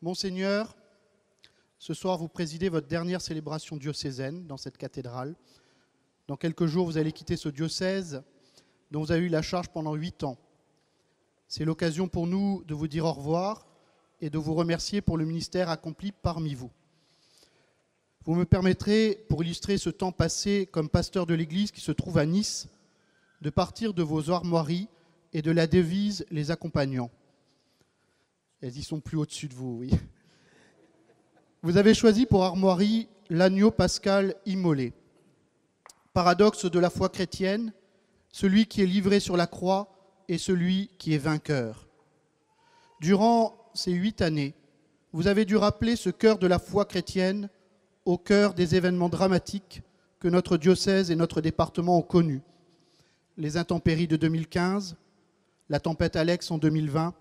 Monseigneur, ce soir vous présidez votre dernière célébration diocésaine dans cette cathédrale. Dans quelques jours, vous allez quitter ce diocèse dont vous avez eu la charge pendant 8 ans. C'est l'occasion pour nous de vous dire au revoir et de vous remercier pour le ministère accompli parmi vous. Vous me permettrez, pour illustrer ce temps passé comme pasteur de l'Église qui se trouve à Nice, de partir de vos armoiries et de la devise les accompagnant. Elles y sont plus au-dessus de vous, oui. Vous avez choisi pour armoirie l'agneau pascal immolé. Paradoxe de la foi chrétienne, celui qui est livré sur la croix et celui qui est vainqueur. Durant ces 8 années, vous avez dû rappeler ce cœur de la foi chrétienne au cœur des événements dramatiques que notre diocèse et notre département ont connus. Les intempéries de 2015, la tempête Alex en 2020,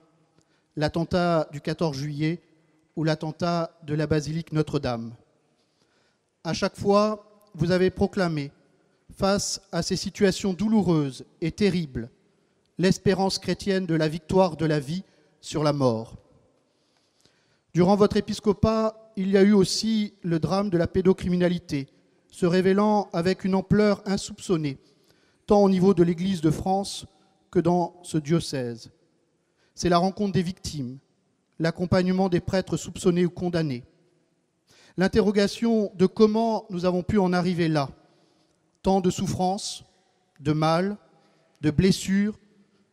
l'attentat du 14 juillet ou l'attentat de la basilique Notre-Dame. À chaque fois, vous avez proclamé, face à ces situations douloureuses et terribles, l'espérance chrétienne de la victoire de la vie sur la mort. Durant votre épiscopat, il y a eu aussi le drame de la pédocriminalité, se révélant avec une ampleur insoupçonnée, tant au niveau de l'Église de France que dans ce diocèse. C'est la rencontre des victimes, l'accompagnement des prêtres soupçonnés ou condamnés, l'interrogation de comment nous avons pu en arriver là, tant de souffrances, de mal, de blessures,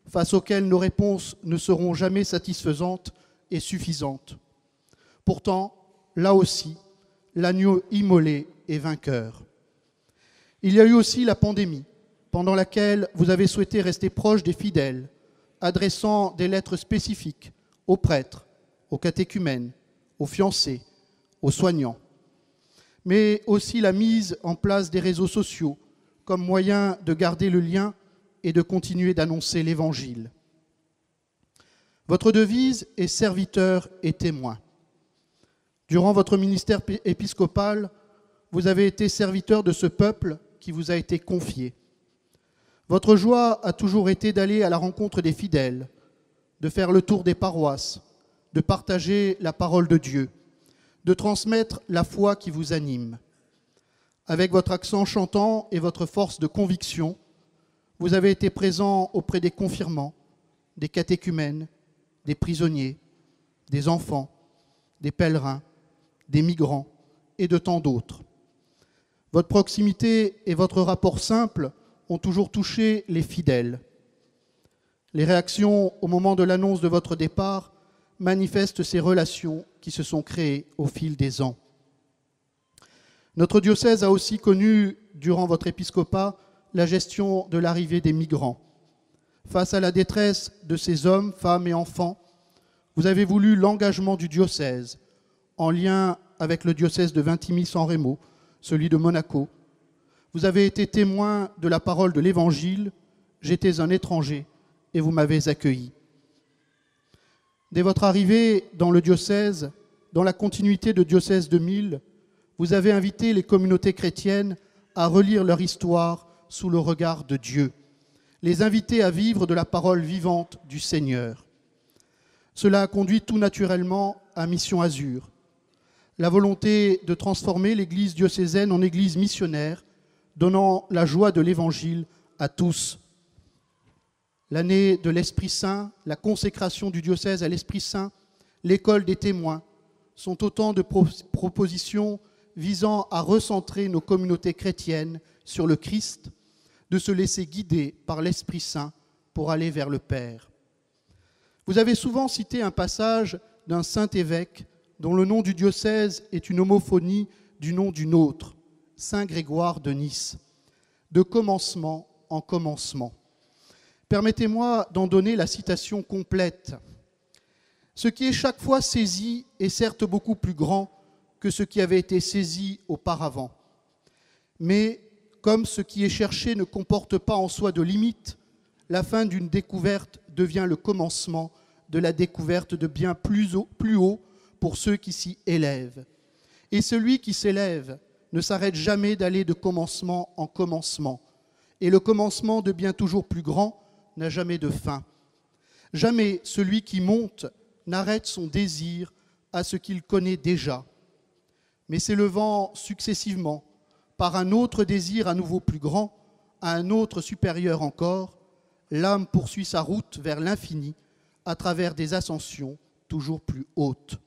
face auxquelles nos réponses ne seront jamais satisfaisantes et suffisantes. Pourtant, là aussi, l'agneau immolé est vainqueur. Il y a eu aussi la pandémie, pendant laquelle vous avez souhaité rester proche des fidèles, adressant des lettres spécifiques aux prêtres, aux catéchumènes, aux fiancés, aux soignants. Mais aussi la mise en place des réseaux sociaux comme moyen de garder le lien et de continuer d'annoncer l'Évangile. Votre devise est serviteur et témoin. Durant votre ministère épiscopal, vous avez été serviteur de ce peuple qui vous a été confié. Votre joie a toujours été d'aller à la rencontre des fidèles, de faire le tour des paroisses, de partager la parole de Dieu, de transmettre la foi qui vous anime. Avec votre accent chantant et votre force de conviction, vous avez été présent auprès des confirmants, des catéchumènes, des prisonniers, des enfants, des pèlerins, des migrants et de tant d'autres. Votre proximité et votre rapport simple ont toujours touché les fidèles. Les réactions au moment de l'annonce de votre départ manifestent ces relations qui se sont créées au fil des ans. Notre diocèse a aussi connu, durant votre épiscopat, la gestion de l'arrivée des migrants. Face à la détresse de ces hommes, femmes et enfants, vous avez voulu l'engagement du diocèse, en lien avec le diocèse de Vintimille-San Remo, celui de Monaco. Vous avez été témoin de la parole de l'Évangile. J'étais un étranger et vous m'avez accueilli. Dès votre arrivée dans le diocèse, dans la continuité de Diocèse 2000, vous avez invité les communautés chrétiennes à relire leur histoire sous le regard de Dieu, les inviter à vivre de la parole vivante du Seigneur. Cela a conduit tout naturellement à Mission Azur, la volonté de transformer l'Église diocésaine en Église missionnaire, donnant la joie de l'Évangile à tous. L'année de l'Esprit Saint, la consécration du diocèse à l'Esprit Saint, l'école des témoins, sont autant de propositions visant à recentrer nos communautés chrétiennes sur le Christ, de se laisser guider par l'Esprit Saint pour aller vers le Père. Vous avez souvent cité un passage d'un saint évêque dont le nom du diocèse est une homophonie du nom d'une autre, Saint Grégoire de Nice, de commencement en commencement. Permettez-moi d'en donner la citation complète. « Ce qui est chaque fois saisi est certes beaucoup plus grand que ce qui avait été saisi auparavant. Mais comme ce qui est cherché ne comporte pas en soi de limite, la fin d'une découverte devient le commencement de la découverte de bien plus haut pour ceux qui s'y élèvent. Et celui qui s'élève ne s'arrête jamais d'aller de commencement en commencement. Et le commencement de bien toujours plus grand n'a jamais de fin. Jamais celui qui monte n'arrête son désir à ce qu'il connaît déjà. Mais s'élevant successivement par un autre désir à nouveau plus grand, à un autre supérieur encore, l'âme poursuit sa route vers l'infini à travers des ascensions toujours plus hautes.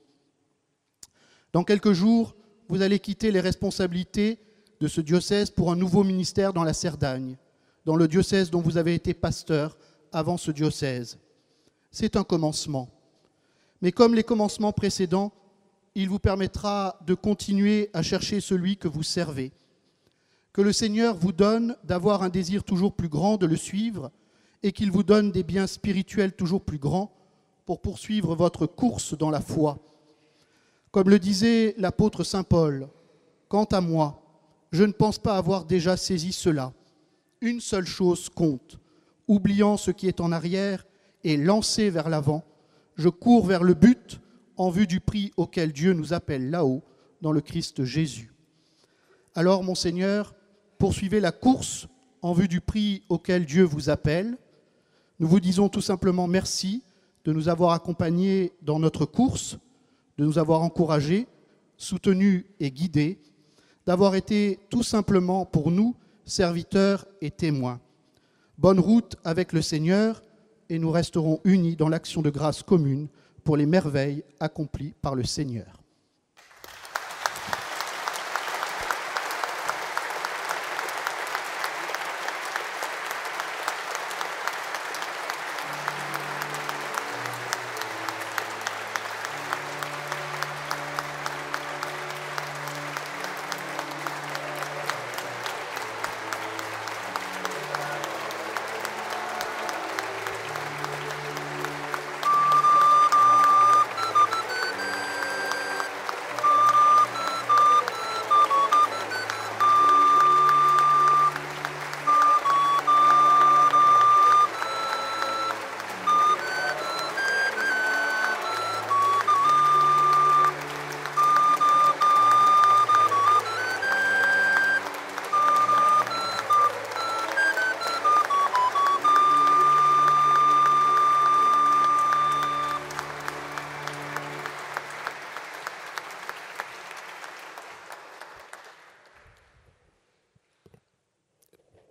Dans quelques jours, vous allez quitter les responsabilités de ce diocèse pour un nouveau ministère dans la Cerdagne, dans le diocèse dont vous avez été pasteur avant ce diocèse. C'est un commencement. Mais comme les commencements précédents, il vous permettra de continuer à chercher celui que vous servez. Que le Seigneur vous donne d'avoir un désir toujours plus grand de le suivre et qu'il vous donne des biens spirituels toujours plus grands pour poursuivre votre course dans la foi. Comme le disait l'apôtre saint Paul, « Quant à moi, je ne pense pas avoir déjà saisi cela. Une seule chose compte, oubliant ce qui est en arrière et lancé vers l'avant, je cours vers le but en vue du prix auquel Dieu nous appelle là-haut, dans le Christ Jésus. » Alors, mon Seigneur, poursuivez la course en vue du prix auquel Dieu vous appelle. Nous vous disons tout simplement merci de nous avoir accompagnés dans notre course, de nous avoir encouragés, soutenus et guidés, d'avoir été tout simplement pour nous serviteurs et témoins. Bonne route avec le Seigneur et nous resterons unis dans l'action de grâce commune pour les merveilles accomplies par le Seigneur.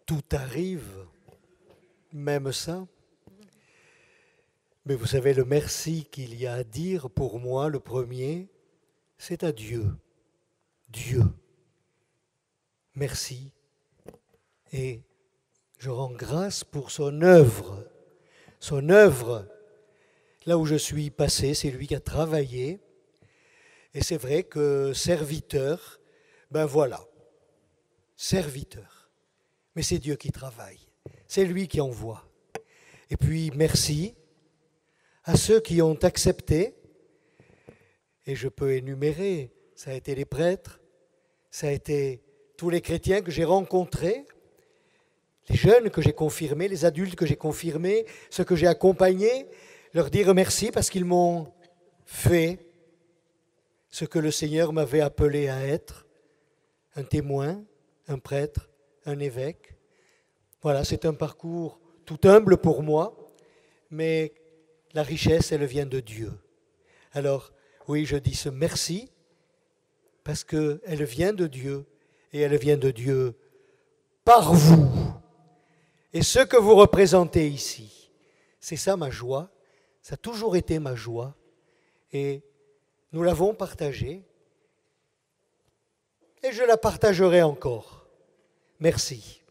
Tout arrive, même ça. Mais vous savez, le merci qu'il y a à dire, pour moi, le premier, c'est à Dieu. Dieu. Merci. Et je rends grâce pour son œuvre. Son œuvre, là où je suis passé, c'est lui qui a travaillé. Et c'est vrai que serviteur, ben voilà, serviteur. Mais c'est Dieu qui travaille, c'est lui qui envoie. Et puis merci à ceux qui ont accepté, et je peux énumérer, ça a été les prêtres, ça a été tous les chrétiens que j'ai rencontrés, les jeunes que j'ai confirmés, les adultes que j'ai confirmés, ceux que j'ai accompagnés, leur dire merci parce qu'ils m'ont fait ce que le Seigneur m'avait appelé à être, un témoin, un prêtre, un évêque. Voilà, c'est un parcours tout humble pour moi, mais la richesse, elle vient de Dieu. Alors, oui, je dis ce merci, parce qu'elle vient de Dieu, et elle vient de Dieu par vous. Et ce que vous représentez ici, c'est ça ma joie, ça a toujours été ma joie, et nous l'avons partagée, et je la partagerai encore. Merci.